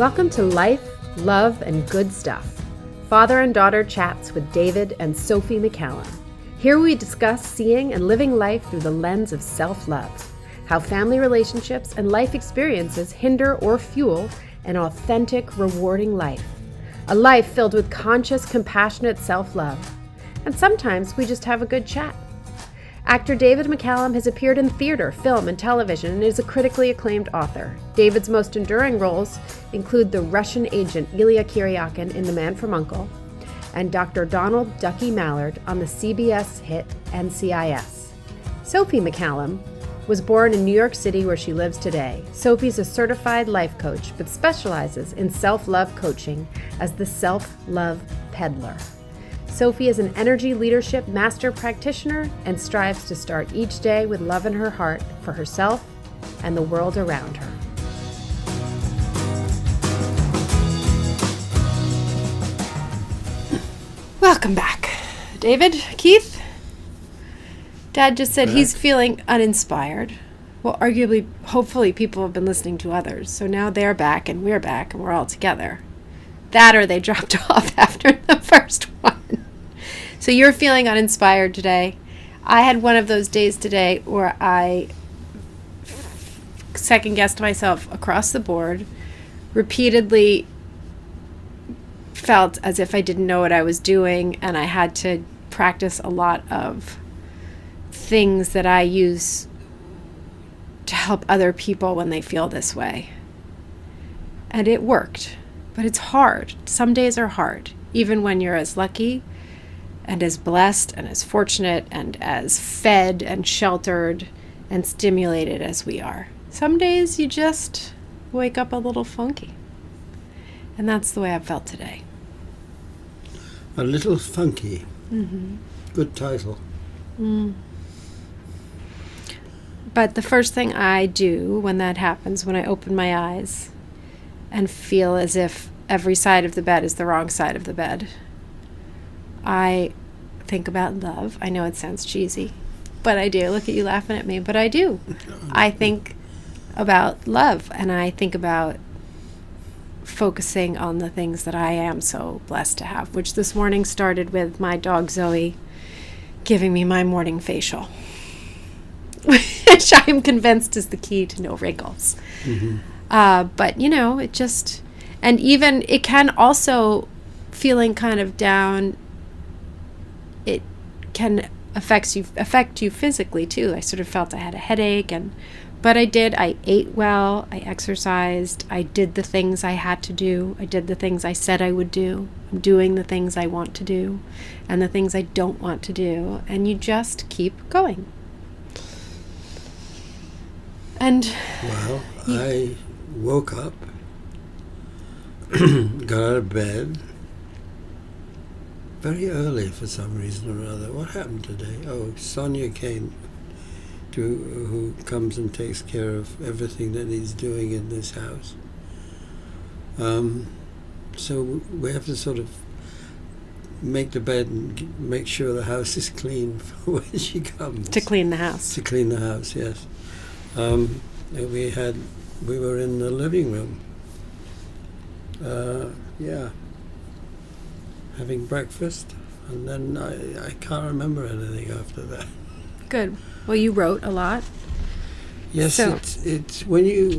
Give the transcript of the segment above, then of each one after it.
Welcome to Life, Love, and Good Stuff. Father and daughter chats with David and Sophie Mccallum. Here we discuss seeing and living life through the lens of self-love, how family relationships and life experiences hinder or fuel an authentic, rewarding life. A life filled with conscious, compassionate self-love. And sometimes we just have a good chat. Actor David Mccallum has appeared in theater, film, and television and is a critically acclaimed author. David's most enduring roles include the Russian agent Ilya Kuryakin in The Man from U.N.C.L.E. and Dr. Donald Ducky Mallard on the CBS hit NCIS. Sophie Mccallum was born in New York City where she lives today. Sophie's a certified life coach but specializes in self-love coaching as the self-love peddler. Sophie is an energy leadership master practitioner and strives to start each day with love in her heart for herself and the world around her. Welcome back. David, Keith? Dad just said he's feeling uninspired. Well, arguably, hopefully people have been listening to others. So now they're back and we're all together. That or they dropped off after the first one. So you're feeling uninspired today. I had one of those days today where I second-guessed myself across the board, repeatedly felt as if I didn't know what I was doing, and I had to practice a lot of things that I use to help other people when they feel this way. And it worked, but it's hard. Some days are hard, even when you're as lucky and as blessed and as fortunate and as fed and sheltered and stimulated as we are. Some days you just wake up a little funky. And that's the way I felt today. A little funky. Mm-hmm. Good title. But the first thing I do when that happens, when I open my eyes and feel as if every side of the bed is the wrong side of the bed, I think about love. I know it sounds cheesy, but I do. Look at you laughing at me, but I do. I think about love, and I think about focusing on the things that I am so blessed to have, which this morning started with my dog Zoe giving me my morning facial, which I'm convinced is the key to no wrinkles. Mm-hmm. But, it just, and even it can also, feeling kind of down, it can affect you physically too. I sort of felt I had a headache, but I ate well, I exercised, I did the things I had to do, I did the things I said I would do, I'm doing the things I want to do, and the things I don't want to do, and you just keep going. And well, I woke up, got out of bed, very early for some reason or other. What happened today? Oh, Sonia came, who comes and takes care of everything that he's doing in this house. So we have to sort of make the bed and make sure the house is clean for when she comes. To clean the house. To clean the house, yes. We were in the living room. Having breakfast, and then I can't remember anything after that. Good. Well, you wrote a lot. Yes, so. it's when you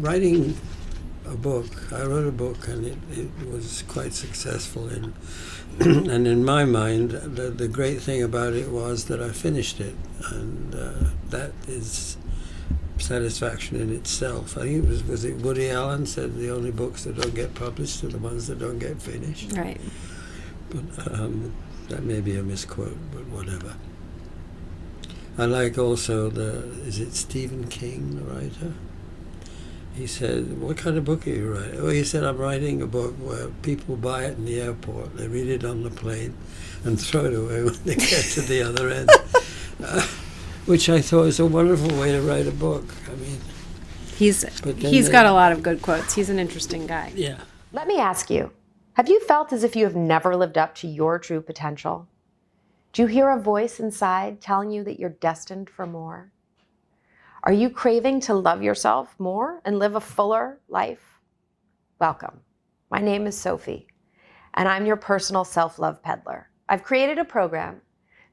writing a book. I wrote a book, and it was quite successful. And in my mind, the great thing about it was that I finished it, and that is satisfaction in itself. I think it was it Woody Allen said the only books that don't get published are the ones that don't get finished. Right. But that may be a misquote, but whatever. I like also is it Stephen King, the writer? He said, what kind of book are you writing? Well, he said, I'm writing a book where people buy it in the airport, they read it on the plane, and throw it away when they get to the other end. Which I thought is a wonderful way to write a book. I mean, he's got a lot of good quotes. He's an interesting guy. Yeah. Let me ask you, have you felt as if you have never lived up to your true potential? Do you hear a voice inside telling you that you're destined for more? Are you craving to love yourself more and live a fuller life? Welcome. My name is Sophie, and I'm your personal self-love peddler. I've created a program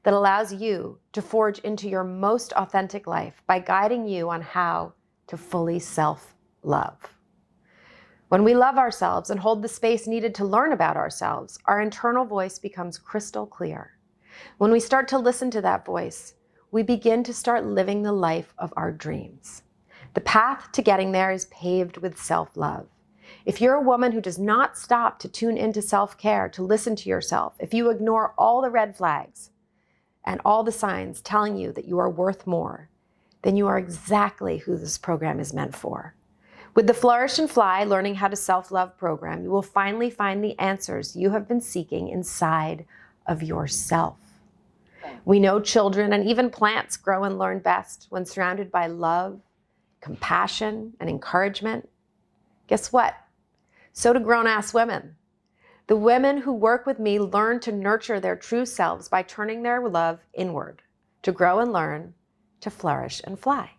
that allows you to forge into your most authentic life by guiding you on how to fully self-love. When we love ourselves and hold the space needed to learn about ourselves, our internal voice becomes crystal clear. When we start to listen to that voice, we begin to start living the life of our dreams. The path to getting there is paved with self-love. If you're a woman who does not stop to tune into self-care, to listen to yourself, if you ignore all the red flags and all the signs telling you that you are worth more, then you are exactly who this program is meant for. With the Flourish and Fly Learning How to Self-Love program, you will finally find the answers you have been seeking inside of yourself. We know children and even plants grow and learn best when surrounded by love, compassion, and encouragement. Guess what? So do grown-ass women. The women who work with me learn to nurture their true selves by turning their love inward, to grow and learn, to flourish and fly.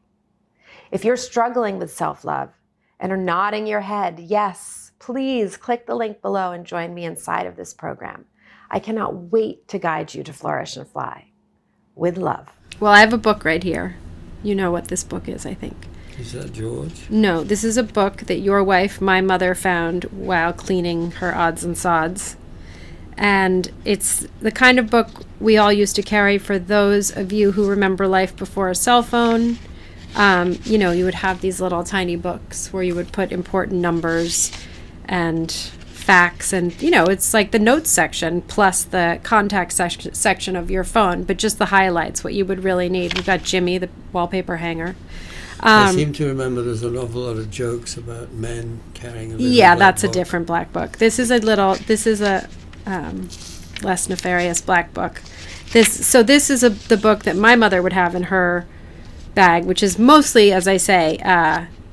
If you're struggling with self-love and are nodding your head, yes, please click the link below and join me inside of this program. I cannot wait to guide you to flourish and fly with love. Well, I have a book right here. You know what this book is, I think. Is that George? No, this is a book that your wife, my mother, found while cleaning her odds and sods. And it's the kind of book we all used to carry for those of you who remember life before a cell phone. You would have these little tiny books where you would put important numbers and facts, and it's like the notes section plus the contact section of your phone, but just the highlights, what you would really need. We've got Jimmy, the wallpaper hanger. I seem to remember there's an awful lot of jokes about men carrying a little that's book. A different black book. This is a less nefarious black book. This is the book that my mother would have in her bag, which is mostly, as I say,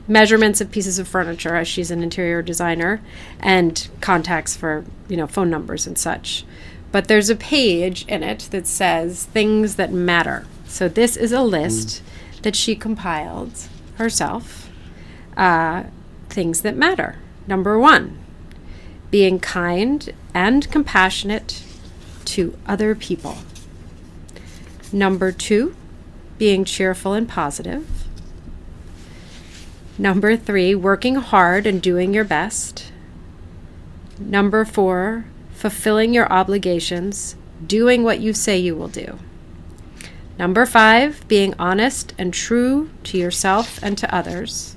measurements of pieces of furniture, as she's an interior designer, and contacts for phone numbers and such. But there's a page in it that says things that matter. So this is a list that she compiled herself. Things that matter. Number 1, being kind and compassionate to other people. Number 2, being cheerful and positive. Number 3, working hard and doing your best. Number 4, fulfilling your obligations, doing what you say you will do. Number 5, being honest and true to yourself and to others.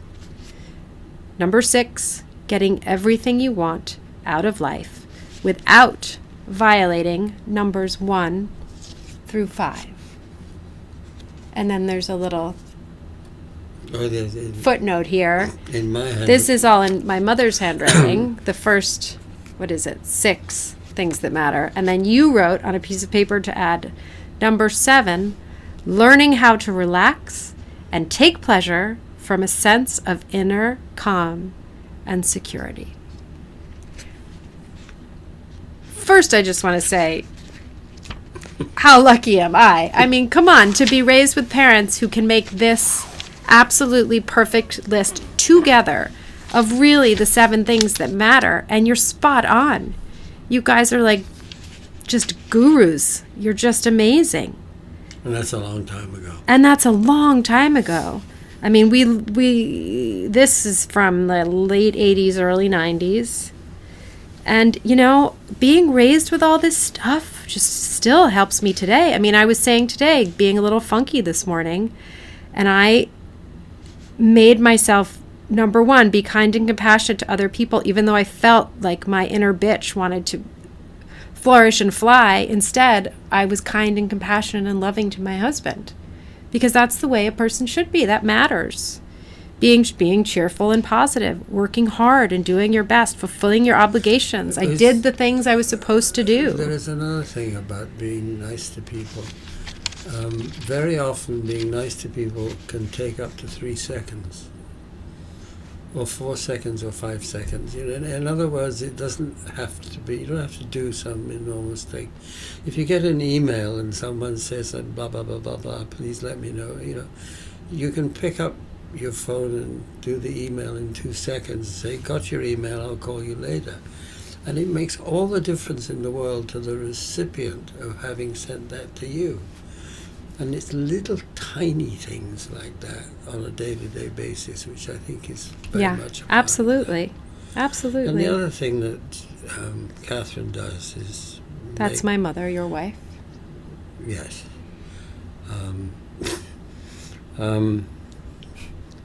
Number 6, getting everything you want out of life without violating numbers 1 through 5. And then there's a little footnote here. In my hand. This is all in my mother's handwriting. The first, 6 things that matter. And then you wrote on a piece of paper to add number 7, learning how to relax and take pleasure from a sense of inner calm and security. First, I just want to say, how lucky am I? I mean, come on, to be raised with parents who can make this absolutely perfect list together of really the 7 things that matter, and you're spot on. You guys are like just gurus. You're just amazing. And that's a long time ago. And that's a long time ago. I mean, this is from the late 80s, early 90s. And, being raised with all this stuff just still helps me today. I mean, I was saying today, being a little funky this morning, and I made myself, number 1, be kind and compassionate to other people, even though I felt like my inner bitch wanted to flourish and fly. Instead, I was kind and compassionate and loving to my husband, because that's the way a person should be. That matters. Being cheerful and positive, working hard and doing your best, fulfilling your obligations. I did the things I was supposed to do. There is another thing about being nice to people. Very often being nice to people can take up to 3 seconds, or 4 seconds, or 5 seconds. In other words, it doesn't have to be, you don't have to do some enormous thing. If you get an email and someone says blah, blah, blah, blah, blah, please let me know, you can pick up your phone and do the email in 2 seconds, say, got your email, I'll call you later. And it makes all the difference in the world to the recipient of having sent that to you. And it's little tiny things like that on a day-to-day basis, which I think is very much a part absolutely. of Absolutely. that. And the other thing that Catherine does is... That's my mother, your wife. Yes.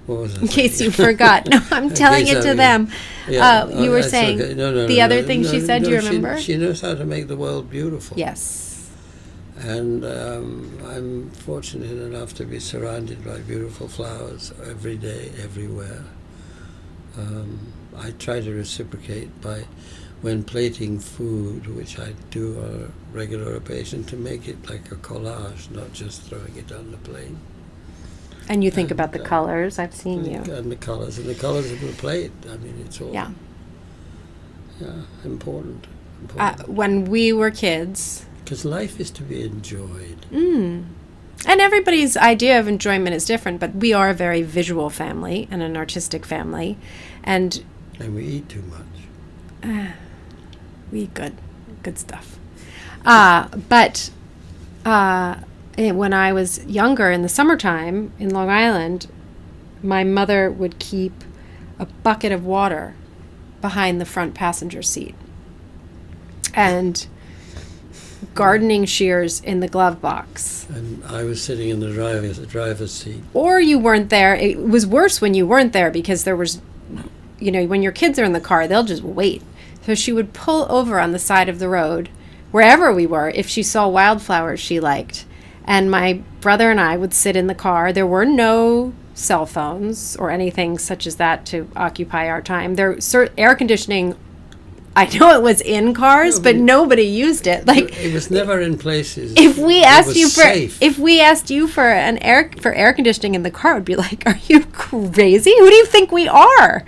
What was I In case saying? you forgot. No, I'm telling it to them. Yeah, You were that's saying okay. No, the other thing she said, do you remember? She knows how to make the world beautiful. Yes. And I'm fortunate enough to be surrounded by beautiful flowers every day, everywhere. I try to reciprocate by, when plating food, which I do on a regular occasion, to make it like a collage, not just throwing it on the plate. And you think about the colors. I've seen you. And the colors of the plate. I mean, it's all important. When we were kids. Because life is to be enjoyed. And everybody's idea of enjoyment is different, but we are a very visual family and an artistic family. And we eat too much. We eat good stuff. But when I was younger, in the summertime in Long Island, my mother would keep a bucket of water behind the front passenger seat and gardening shears in the glove box. And I was sitting in the driver's seat. Or you weren't there. It was worse when you weren't there, because there was, when your kids are in the car, they'll just wait. So she would pull over on the side of the road, wherever we were, if she saw wildflowers she liked. And my brother and I would sit in the car. There were no cell phones or anything such as that to occupy our time. Air conditioning, I know it was in cars, but nobody used it. Like, it was never in places. If we asked you for air conditioning in the car, it would be like, are you crazy? Who do you think we are?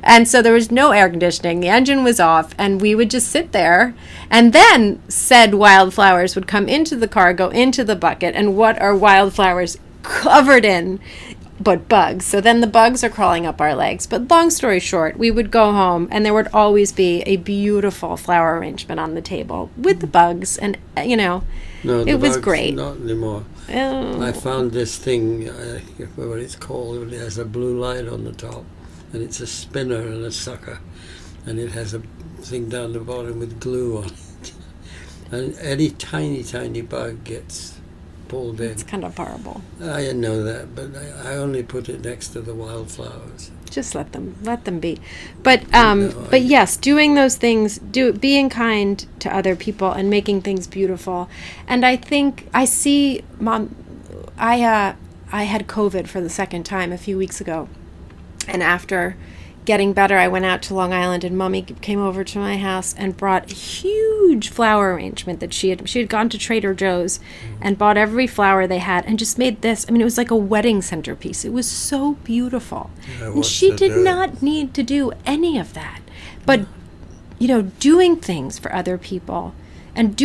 And so there was no air conditioning. The engine was off, and we would just sit there. And then said wildflowers would come into the car, go into the bucket, and what are wildflowers covered in but bugs? So then the bugs are crawling up our legs. But long story short, we would go home, and there would always be a beautiful flower arrangement on the table with the bugs, and No, it was great. Not anymore. Oh. I found this thing, I forget what it's called. It has a blue light on the top, and it's a spinner and a sucker, and it has a thing down the bottom with glue on it. And any tiny bug gets pulled in. It's kind of horrible. I didn't know that, but I only put it next to the wildflowers. Just let them be. But yes, doing those things, being kind to other people and making things beautiful. And I think I see, Mom, I had COVID for the second time a few weeks ago, and after getting better, I went out to Long Island, and Mommy came over to my house and brought a huge flower arrangement that she had gone to Trader Joe's and bought every flower they had and just made this. I mean, it was like a wedding centerpiece. It was so beautiful. And she did not need to do any of that. But, doing things for other people and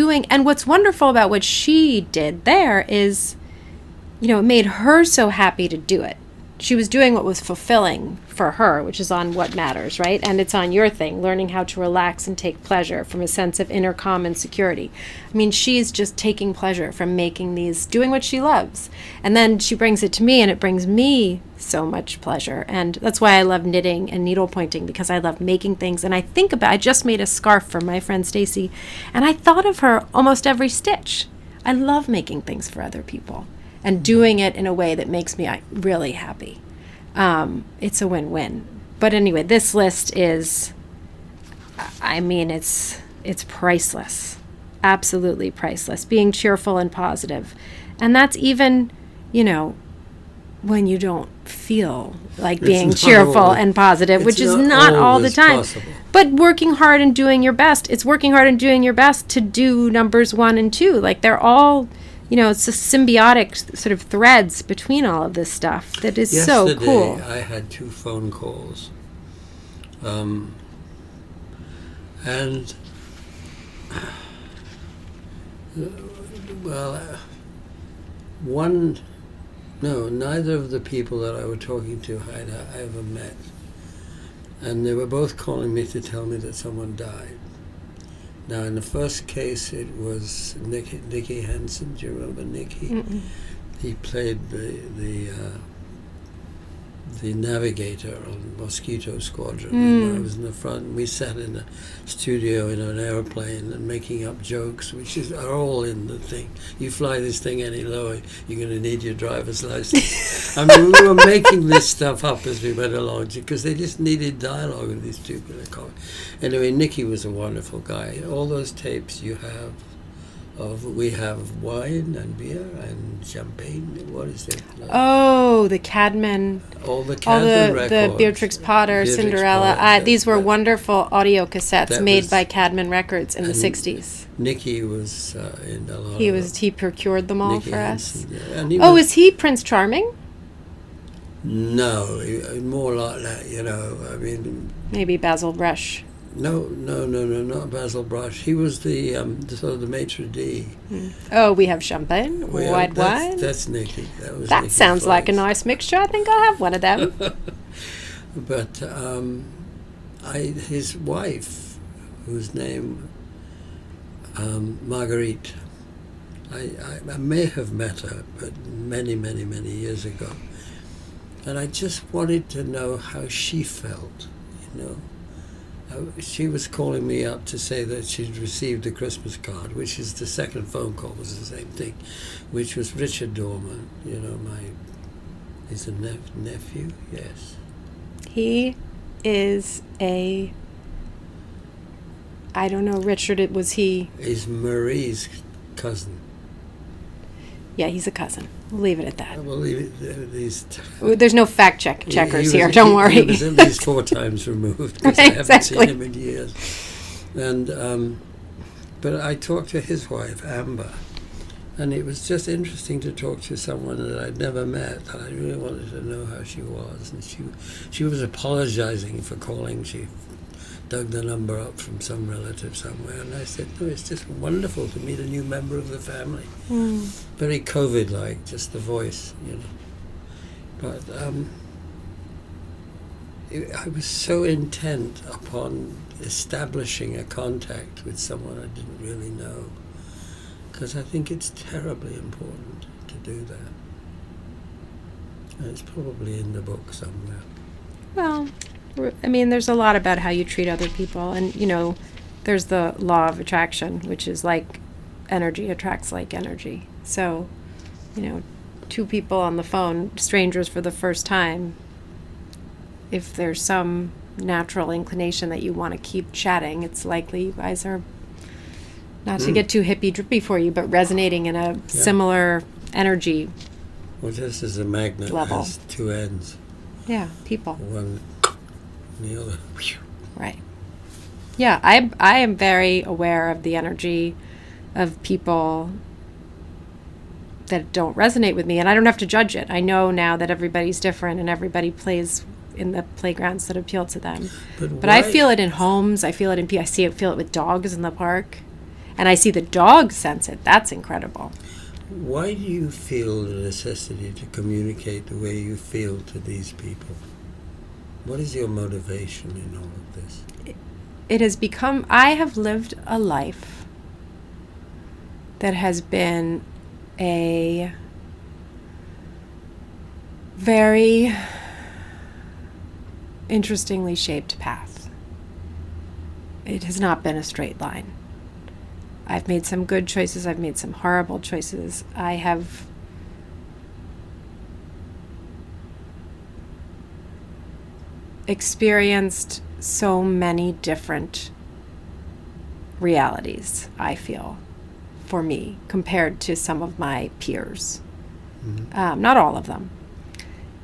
what's wonderful about what she did there is, it made her so happy to do it. She was doing what was fulfilling for her, which is on what matters, right? And it's on your thing, learning how to relax and take pleasure from a sense of inner calm and security. I mean, she's just taking pleasure from making these, doing what she loves. And then she brings it to me, and it brings me so much pleasure. And that's why I love knitting and needle pointing, because I love making things. And I just made a scarf for my friend Stacy, and I thought of her almost every stitch. I love making things for other people and doing it in a way that makes me really happy. It's a win-win. But anyway, this list is, it's priceless. Absolutely priceless. Being cheerful and positive. And that's even, when you don't feel like being cheerful and positive, which is not all the time. Possible. But working hard and doing your best. It's working hard and doing your best to do numbers 1 and 2. Like, they're all... it's a symbiotic sort of threads between all of this stuff that is so cool. Yesterday, I had 2 phone calls. One No, neither of the people that I were talking to had I ever met. And they were both calling me to tell me that someone died. Now, in the first case, it was Nicky Henson. Do you remember Nicky? Mm-mm. He played the navigator on Mosquito Squadron. And I was in the front. We sat in a studio in an airplane and making up jokes, which are all in the thing. You fly this thing any lower, you're going to need your driver's license. I mean, we were making this stuff up as we went along because they just needed dialogue with these two people. Anyway, Nicky was a wonderful guy. All those tapes you have we have wine and beer and champagne. What is it? Oh, the Cadman. All the Cadman records. The Beatrix Potter, Cinderella. These were wonderful audio cassettes made by Cadman Records in the 60s. Nicky was in a lot He procured them all Nicky for Henson, us. Yeah. And is he Prince Charming? No, more like that, I mean... Maybe Basil Brush. No, not Basil Brush. He was the sort of the maitre d'. Oh, we have champagne, white wine. That's Nicky. That Nicky sounds Fox. like a nice mixture. I think I'll have one of them. But his wife, whose name Marguerite, I may have met her, but many, many, many years ago. And I just wanted to know how she felt, She was calling me up to say that she'd received a Christmas card, which is the second phone call was the same thing, which was Richard Dorman, he's a nephew, yes. He is I don't know, Richard, He's Marie's cousin. Yeah, he's a cousin. We'll leave it at that. We'll leave it. There's no checkers here. Don't worry. He was at least 4 times removed because I haven't seen him in years. And but I talked to his wife, Amber, and it was just interesting to talk to someone that I'd never met, and I really wanted to know how she was. And she was apologizing for calling. She dug the number up from some relative somewhere, and I said, no, it's just wonderful to meet a new member of the family. Very COVID-like, just the voice, But I was so intent upon establishing a contact with someone I didn't really know, because I think it's terribly important to do that. And it's probably in the book somewhere. Well, I mean, there's a lot about how you treat other people. And, there's the law of attraction, which is like energy attracts like energy. So, 2 people on the phone, strangers for the first time, if there's some natural inclination that you want to keep chatting, it's likely you guys are, not to get too hippy-drippy for you, but resonating in a similar energy. Well, just as a magnet level. has 2 ends. Yeah, people. One and the other. Right. Yeah, I am very aware of the energy of people that don't resonate with me, and I don't have to judge it. I know now that everybody's different and everybody plays in the playgrounds that appeal to them. But I feel it in homes. I feel it in people. Feel it with dogs in the park, and I see the dogs sense it. That's incredible. Why do you feel the necessity to communicate the way you feel to these people? What is your motivation in all of this? It has become, I have lived a life that has been a very interestingly shaped path. It has not been a straight line. I've made some good choices. I've made some horrible choices. I have experienced so many different realities, I feel, for me, compared to some of my peers. Not all of them.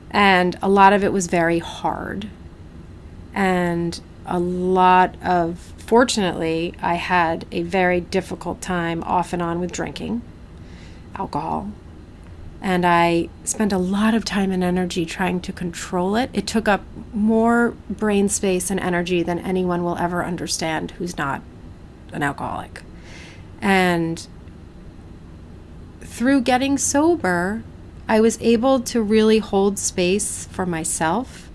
And a lot of it was very hard. And fortunately, I had a very difficult time off and on with drinking alcohol. And I spent a lot of time and energy trying to control it. It took up more brain space and energy than anyone will ever understand who's not an alcoholic. And through getting sober, I was able to really hold space for myself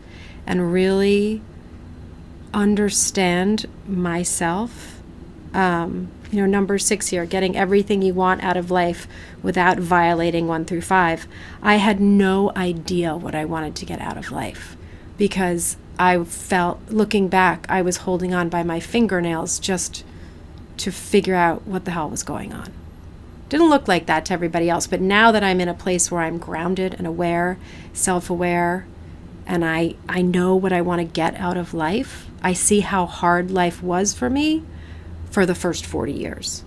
and really understand myself. Number 6 here, getting everything you want out of life without violating 1 through 5. I had no idea what I wanted to get out of life because I felt, looking back, I was holding on by my fingernails just to figure out what the hell was going on. Didn't look like that to everybody else, but now that I'm in a place where I'm grounded and aware, self-aware, and I know what I want to get out of life, I see how hard life was for me for the first 40 years.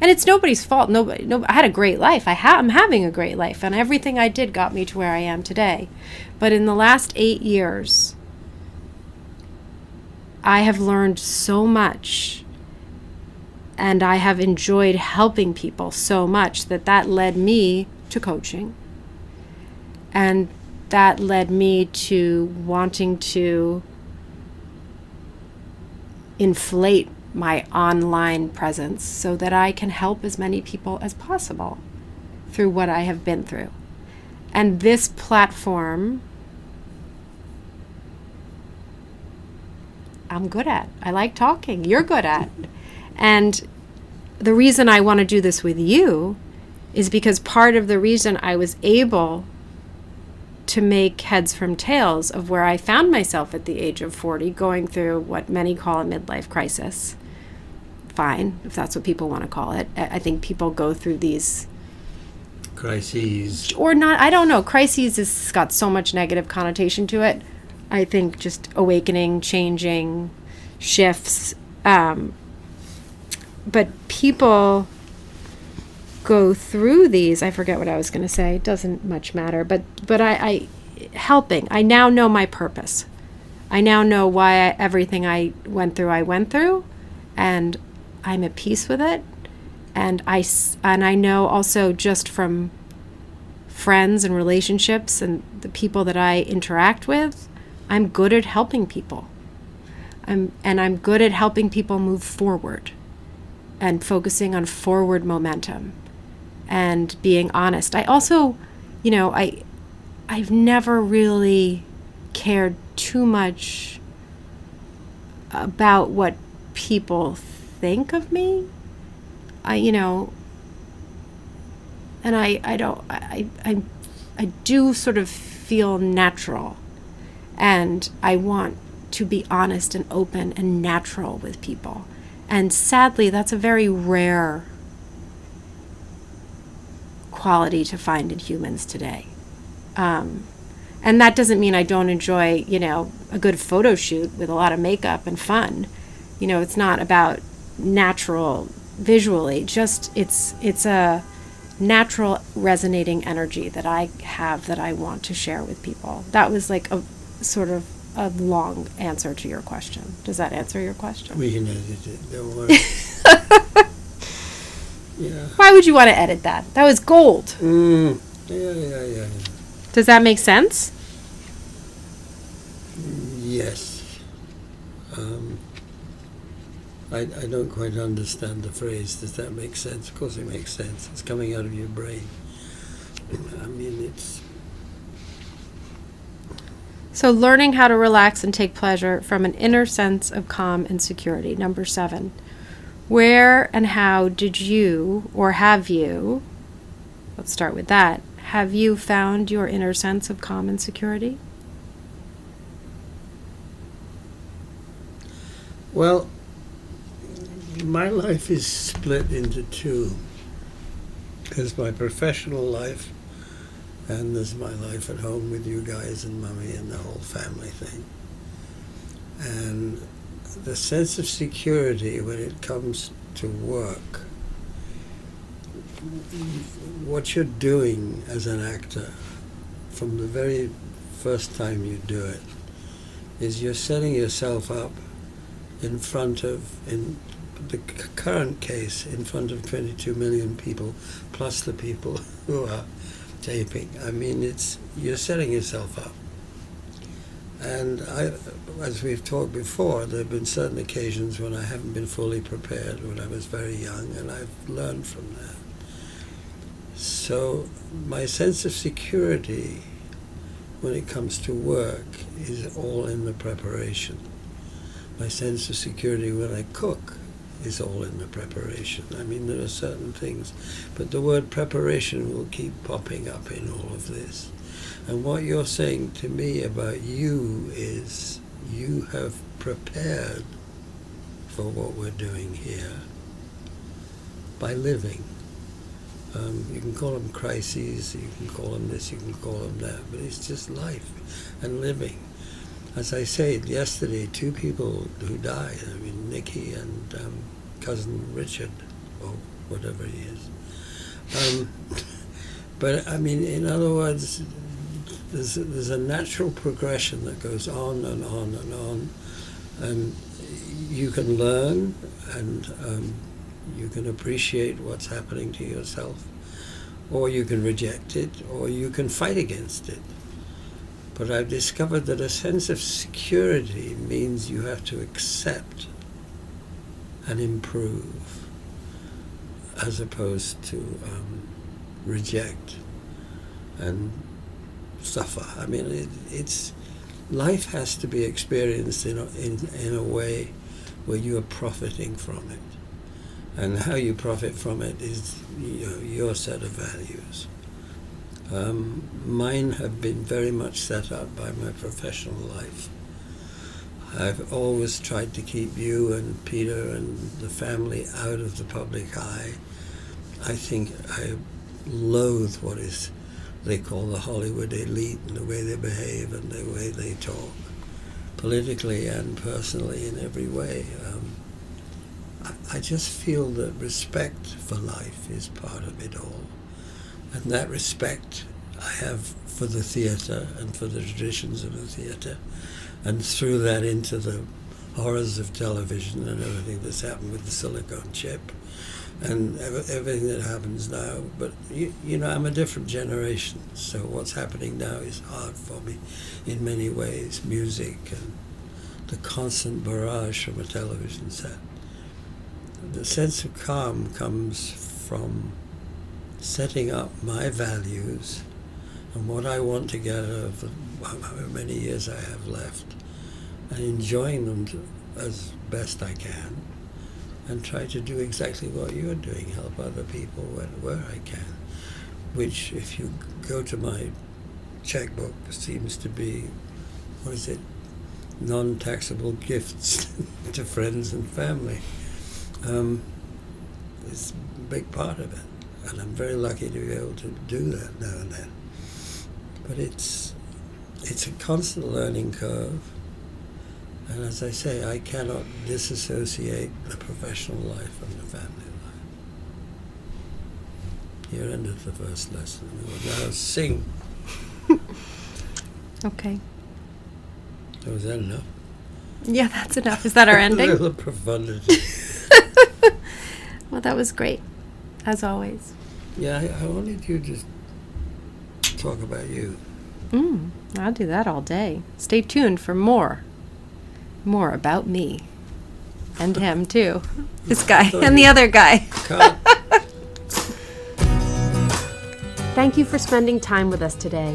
And it's nobody's fault. I had a great life. I'm having a great life, and everything I did got me to where I am today. But in the last 8 years, I have learned so much, and I have enjoyed helping people so much that led me to coaching. And that led me to wanting to inflate my online presence so that I can help as many people as possible through what I have been through. And this platform, I'm good at. I like talking. You're good at. And the reason I want to do this with you is because part of the reason I was able to make heads from tails of where I found myself at the age of 40, going through what many call a midlife crisis. Fine, if that's what people want to call it. I think people go through these crises. Or not, I don't know. Crises has got so much negative connotation to it. I think just awakening, changing, shifts. But people go through these. I forget what I was going to say. It doesn't much matter. But I helping. I now know my purpose. I now know why everything I went through, and I'm at peace with it. And I know also just from friends and relationships and the people that I interact with, I'm good at helping people. I'm good at helping people move forward and focusing on forward momentum and being honest. I also, I've never really cared too much about what people think of me. I do sort of feel natural, and I want to be honest and open and natural with people. And sadly, that's a very rare quality to find in humans today. And that doesn't mean I don't enjoy, a good photo shoot with a lot of makeup and fun. It's not about natural visually, just it's a natural resonating energy that I have that I want to share with people. That was like a sort of a long answer to your question. Does that answer your question? We can edit it, don't worry. Yeah. Why would you want to edit that? That was gold. Yeah. Does that make sense? Yes. I don't quite understand the phrase. Does that make sense? Of course it makes sense. It's coming out of your brain. I mean, it's... So learning how to relax and take pleasure from an inner sense of calm and security. Number 7. Where and how did you, or have you, let's start with that, have you found your inner sense of calm and security? Well, my life is split into two. There's my professional life, and there's my life at home with you guys and Mummy and the whole family thing. And the sense of security when it comes to work, what you're doing as an actor from the very first time you do it is you're setting yourself up in front of, in the current case, in front of 22 million people, plus the people who are taping. I mean, you're setting yourself up. And as we've talked before, there have been certain occasions when I haven't been fully prepared, when I was very young, and I've learned from that. So my sense of security when it comes to work is all in the preparation. My sense of security when I cook is all in the preparation. I mean, there are certain things, but the word preparation will keep popping up in all of this. And what you're saying to me about you is you have prepared for what we're doing here by living. You can call them crises, you can call them this, you can call them that, but it's just life and living. As I said yesterday, 2 people who died, I mean, Nikki and cousin Richard, or whatever he is. But I mean, in other words, there's a natural progression that goes on and on and on, and you can learn and you can appreciate what's happening to yourself, or you can reject it, or you can fight against it. But I've discovered that a sense of security means you have to accept and improve, as opposed to reject and suffer. I mean, it's life has to be experienced in a way where you are profiting from it. And how you profit from it is your set of values. Mine have been very much set up by my professional life. I've always tried to keep you and Peter and the family out of the public eye. I think I loathe what they call the Hollywood elite and the way they behave and the way they talk, politically and personally in every way. I just feel that respect for life is part of it all. And that respect I have for the theatre and for the traditions of the theatre, and threw that into the horrors of television and everything that's happened with the silicone chip and everything that happens now. But, you know, I'm a different generation, so what's happening now is hard for me in many ways. Music and the constant barrage from a television set. The sense of calm comes from setting up my values and what I want to get out of however many years I have left, and enjoying them as best I can, and try to do exactly what you're doing, help other people where I can, which, if you go to my checkbook, seems to be, non-taxable gifts to friends and family. It's a big part of it, and I'm very lucky to be able to do that now and then. But it's a constant learning curve, and as I say, I cannot disassociate the professional life from the family life. Here ended the first lesson. We will now sing. Okay. So is that enough? Yeah, that's enough. Is that our ending? A little profundity. Well, that was great, as always. Yeah, I wanted you to talk about you. I'll do that all day. Stay tuned for more about me. And him, too. This guy and the other guy. Thank you for spending time with us today.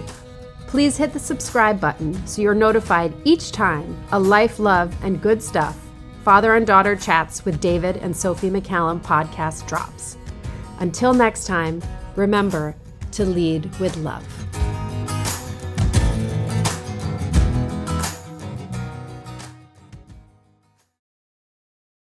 Please hit the subscribe button so you're notified each time a Life, Love, and Good Stuff Father and Daughter Chats with David and Sophie Mccallum podcast drops. Until next time, remember to lead with love.